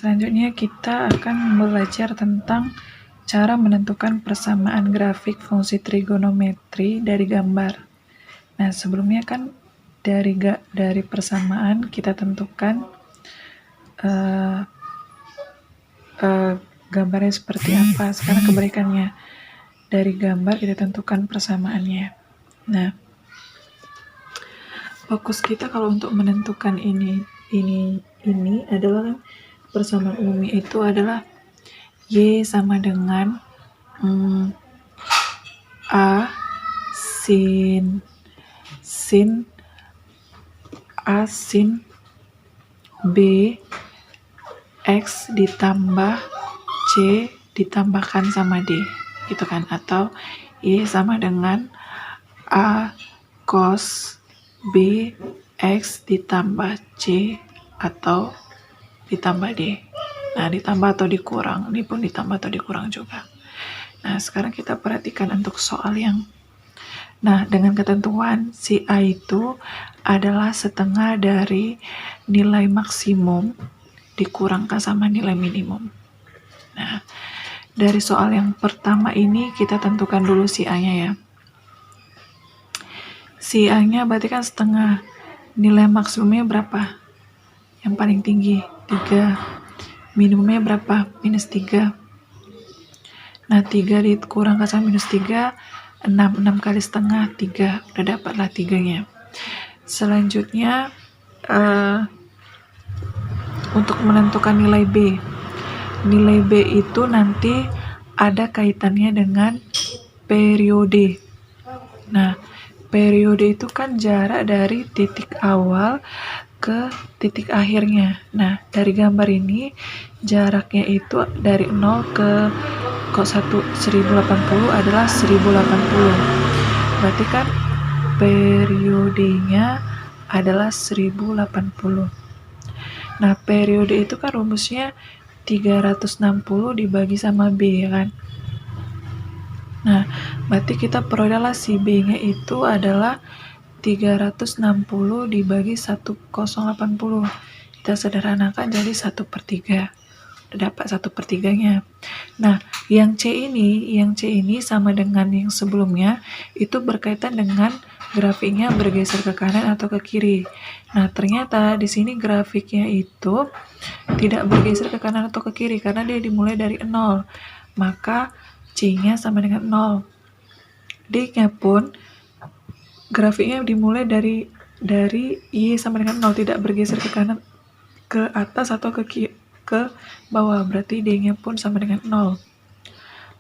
Selanjutnya kita akan belajar tentang cara menentukan persamaan grafik fungsi trigonometri dari gambar. Nah, sebelumnya kan dari persamaan kita tentukan gambarnya seperti apa. Sekarang kebalikannya, dari gambar kita tentukan persamaannya. Nah, fokus kita kalau untuk menentukan ini adalah persamaan umumnya itu adalah Y sama dengan A sin A sin B X ditambah C ditambahkan sama D gitu kan, atau Y sama dengan A cos B X ditambah C atau ditambah D. Nah, ditambah atau dikurang, ini pun ditambah atau dikurang juga. Nah, sekarang kita perhatikan untuk soal yang dengan ketentuan si A itu adalah setengah dari nilai maksimum dikurangkan sama nilai minimum. Nah, dari soal yang pertama ini kita tentukan dulu si A-nya ya. Si A-nya berarti kan setengah. Nilai maksimumnya berapa? Yang paling tinggi 3. Minimumnya berapa? Minus 3. Nah, 3 dikurangkan sama minus 3, 6 kali setengah 3. Udah dapatlah 3-nya. Selanjutnya untuk menentukan nilai B. Nilai B itu nanti ada kaitannya dengan periode. Nah, periode itu kan jarak dari titik awal ke titik akhirnya. Nah, dari gambar ini jaraknya itu dari 0 ke 1080 adalah 1080. Berarti kan periodenya adalah 1080. Nah, periode itu kan rumusnya 360 dibagi sama B ya kan. Nah, berarti kita perolelah si B-nya itu adalah 360 dibagi 1080. Kita sederhanakan jadi 1/3. Udah dapat 1/3-nya. Nah, yang C ini sama dengan yang sebelumnya itu berkaitan dengan grafiknya bergeser ke kanan atau ke kiri. Nah, ternyata di sini grafiknya itu tidak bergeser ke kanan atau ke kiri karena dia dimulai dari 0. Maka C-nya sama dengan 0. D-nya pun grafiknya dimulai dari Y sama dengan 0, tidak bergeser ke kanan, ke atas atau ke bawah, berarti D-nya pun sama dengan 0.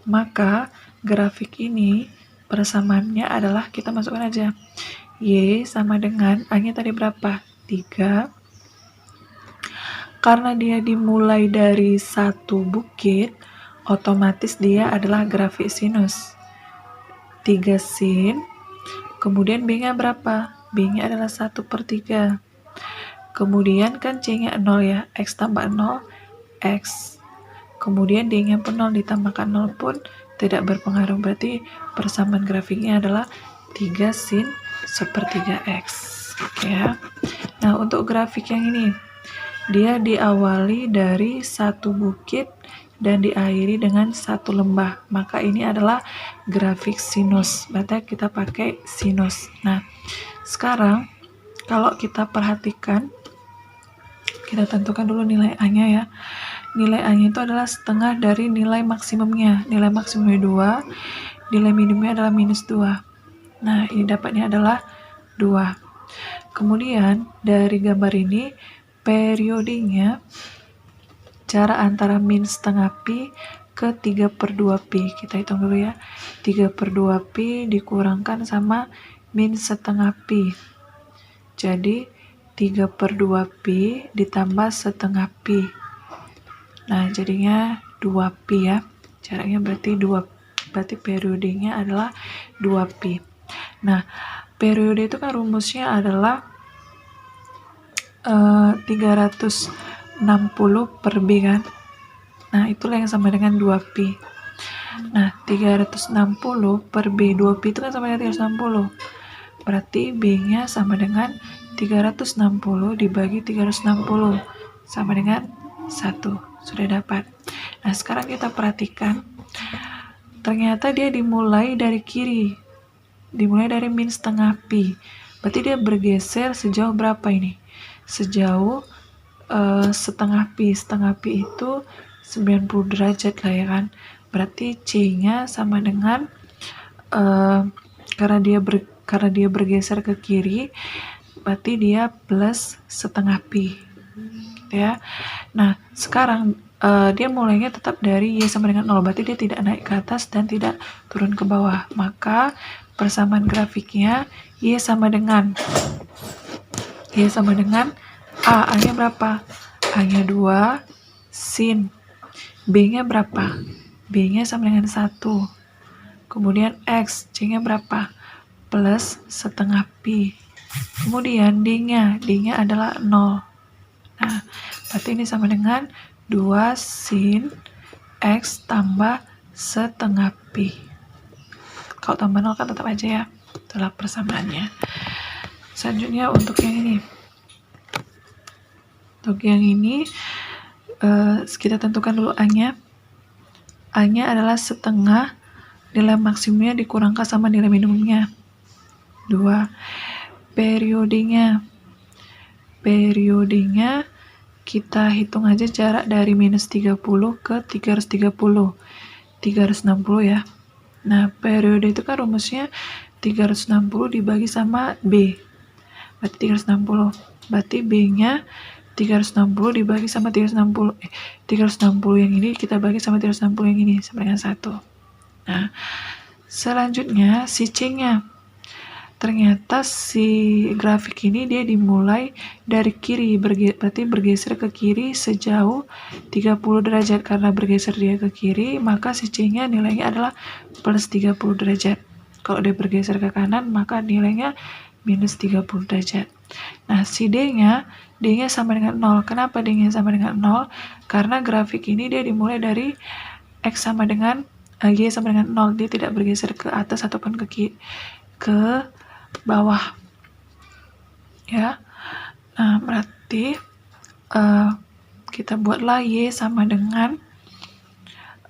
Maka grafik ini persamaannya adalah kita masukkan aja Y sama dengan A-nya tadi berapa? 3. Karena dia dimulai dari satu bukit, otomatis dia adalah grafik sinus. 3 sin, kemudian B-nya berapa? B-nya adalah 1/3. Kemudian kan C-nya 0 ya, X tambah 0, X. Kemudian D-nya pun 0, ditambahkan 0 pun tidak berpengaruh. Berarti persamaan grafiknya adalah 3 sin 1/3 X. Ya. Nah, untuk grafik yang ini, dia diawali dari satu bukit dan diakhiri dengan satu lembah. Maka ini adalah grafik sinus. Berarti kita pakai sinus. Nah, sekarang kalau kita perhatikan, kita tentukan dulu nilai A-nya ya. Nilai A-nya itu adalah setengah dari nilai maksimumnya. Nilai maksimumnya 2, nilai minimumnya adalah minus 2. Nah, ini dapatnya adalah 2. Kemudian dari gambar ini periodenya jarak antara min setengah pi ke 3/2 pi. Kita hitung dulu ya. 3/2 pi dikurangkan sama min setengah pi. Jadi 3/2 pi ditambah setengah pi. Nah, jadinya 2 pi ya. Jaraknya berarti 2. Berarti periodenya adalah 2 pi. Nah, periode itu kan rumusnya adalah 360 per B kan. Nah, itulah yang sama dengan 2 pi. Nah, 360 per B, 2 pi itu kan sama dengan 360. Berarti B-nya sama dengan 360 dibagi 360 sama dengan 1. Sudah dapat. Nah, sekarang kita perhatikan. Ternyata dia dimulai dari kiri. Dimulai dari min setengah pi. Berarti dia bergeser sejauh berapa ini? Sejauh setengah pi. Setengah pi itu 90 derajat lah ya kan. Berarti C-nya sama dengan karena dia bergeser ke kiri, berarti dia plus setengah pi, gitu ya. Nah, sekarang dia mulainya tetap dari Y sama dengan 0, berarti dia tidak naik ke atas dan tidak turun ke bawah. Maka persamaan grafiknya Y sama dengan A. A-nya berapa? A-nya 2 sin. B-nya berapa? B-nya sama dengan 1. Kemudian X, C-nya berapa? Plus setengah pi. Kemudian D-nya adalah 0. Nah, berarti ini sama dengan 2 sin X tambah setengah pi. Kalau tambah 0 kan tetap aja ya. Itulah persamaannya. Selanjutnya untuk yang ini. Untuk yang ini, kita tentukan dulu A-nya. A-nya adalah setengah nilai maksimumnya dikurangkan sama nilai minimumnya. 2. Periodenya kita hitung aja jarak dari minus 30 ke 330. 360 ya. Nah, periode itu kan rumusnya 360 dibagi sama B. Berarti 360. Berarti B-nya 360 dibagi sama 360 yang ini kita bagi sama 360 yang ini sama dengan 1. Nah, selanjutnya si C-nya. Ternyata si grafik ini dia dimulai dari kiri, berarti bergeser ke kiri sejauh 30 derajat. Karena bergeser dia ke kiri, maka si C-nya nilainya adalah plus 30 derajat. Kalau dia bergeser ke kanan, maka nilainya minus 30 derajat. Nah, si D-nya sama dengan 0. Kenapa D-nya sama dengan 0? Karena grafik ini dia dimulai dari X sama dengan Y sama dengan 0. Dia tidak bergeser ke atas ataupun ke bawah. Ya. Nah, berarti kita buatlah Y sama dengan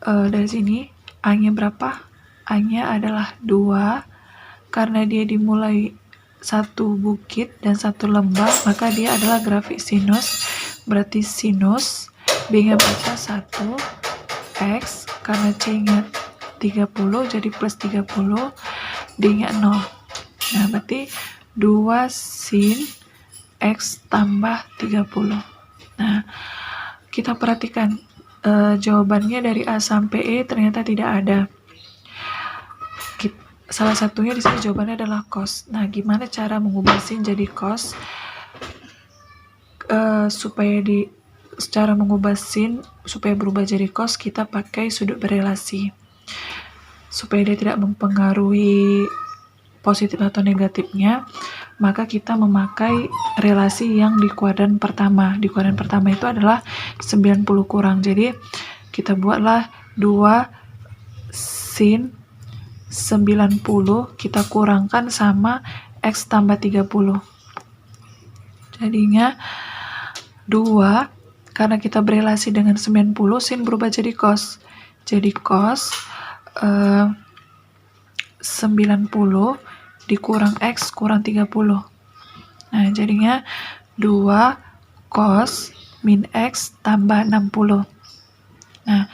dari sini A-nya berapa? A-nya adalah 2. Karena dia dimulai satu bukit dan satu lembah, maka dia adalah grafik sinus. Berarti sinus B-nya berapa? 1. X, karena C-nya 30 jadi plus 30, D-nya 0. Nah, berarti 2 sin X tambah 30. Nah, kita perhatikan jawabannya dari A sampai E ternyata tidak ada. Salah satunya di sini jawabannya adalah cos. Nah, gimana cara mengubah sin jadi cos? Cara mengubah sin supaya berubah jadi cos, kita pakai sudut berelasi. Supaya dia tidak mempengaruhi positif atau negatifnya, maka kita memakai relasi yang di kuadran pertama. Di kuadran pertama itu adalah 90 kurang. Jadi kita buatlah 2 sin 90 kita kurangkan sama X tambah 30. Jadinya 2, karena kita berelasi dengan 90, sin berubah jadi cos. Jadi cos 90 dikurang X kurang 30. Nah, jadinya 2 cos min X tambah 60. Nah,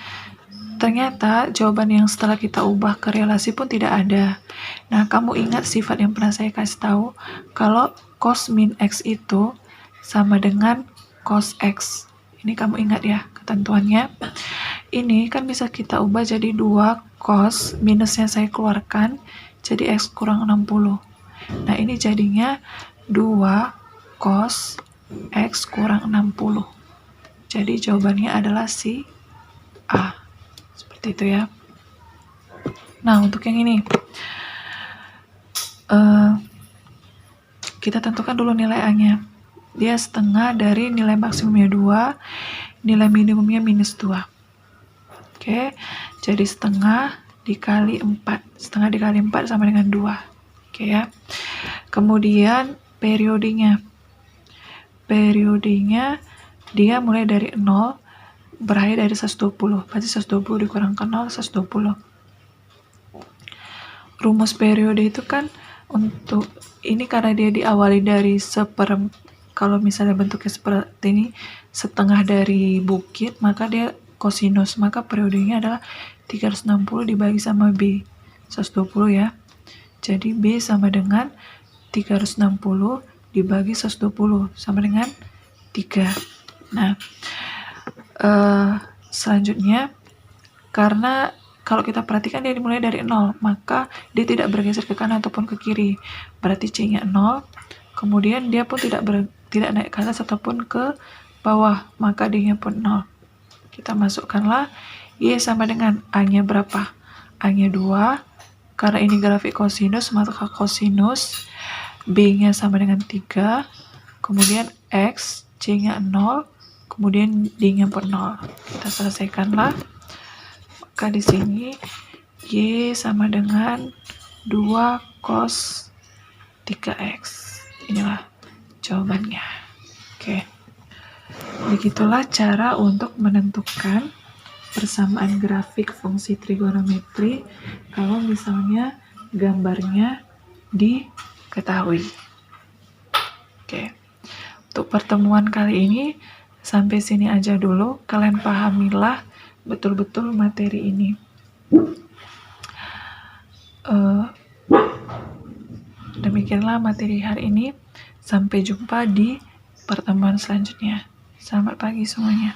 ternyata jawaban yang setelah kita ubah ke relasi pun tidak ada. Nah, kamu ingat sifat yang pernah saya kasih tahu, kalau cos min X itu sama dengan cos X. Ini kamu ingat ya ketentuannya. Ini kan bisa kita ubah jadi 2 cos, minusnya saya keluarkan, jadi X kurang 60. Nah, ini jadinya 2 cos X kurang 60. Jadi jawabannya adalah si A. Seperti itu ya. Nah, untuk yang ini kita tentukan dulu nilai A-nya. Dia setengah dari nilai maksimumnya 2, nilai minimumnya minus 2. Oke, jadi setengah dikali 4. Setengah dikali 4 sama dengan 2. Oke ya. Kemudian periodenya dia mulai dari 0 berakhir dari 120. Berarti 120 dikurangkan 0, 120. Rumus periode itu kan untuk ini karena dia diawali dari kalau misalnya bentuknya seperti ini, setengah dari bukit, maka dia kosinus, maka periodenya adalah 360 dibagi sama B, 120 ya. Jadi B sama dengan 360 dibagi 120 sama dengan 3. Nah, selanjutnya, karena kalau kita perhatikan dia dimulai dari 0, maka dia tidak bergeser ke kanan ataupun ke kiri. Berarti C-nya 0, kemudian dia pun tidak naik ke atas ataupun ke bawah, maka D-nya pun 0. Kita masukkanlah Y sama dengan A-nya berapa? A-nya 2, karena ini grafik kosinus, maka kosinus B-nya sama dengan 3, kemudian X, C-nya 0, kemudian D-nya pun 0. Kita selesaikanlah. Maka di sini Y sama dengan 2 cos 3X. Inilah jawabannya. Oke. Begitulah cara untuk menentukan persamaan grafik fungsi trigonometri kalau misalnya gambarnya diketahui. Oke. Untuk pertemuan kali ini sampai sini aja dulu. Kalian pahamilah betul-betul materi ini. Demikianlah materi hari ini. Sampai jumpa di pertemuan selanjutnya. Selamat pagi semuanya.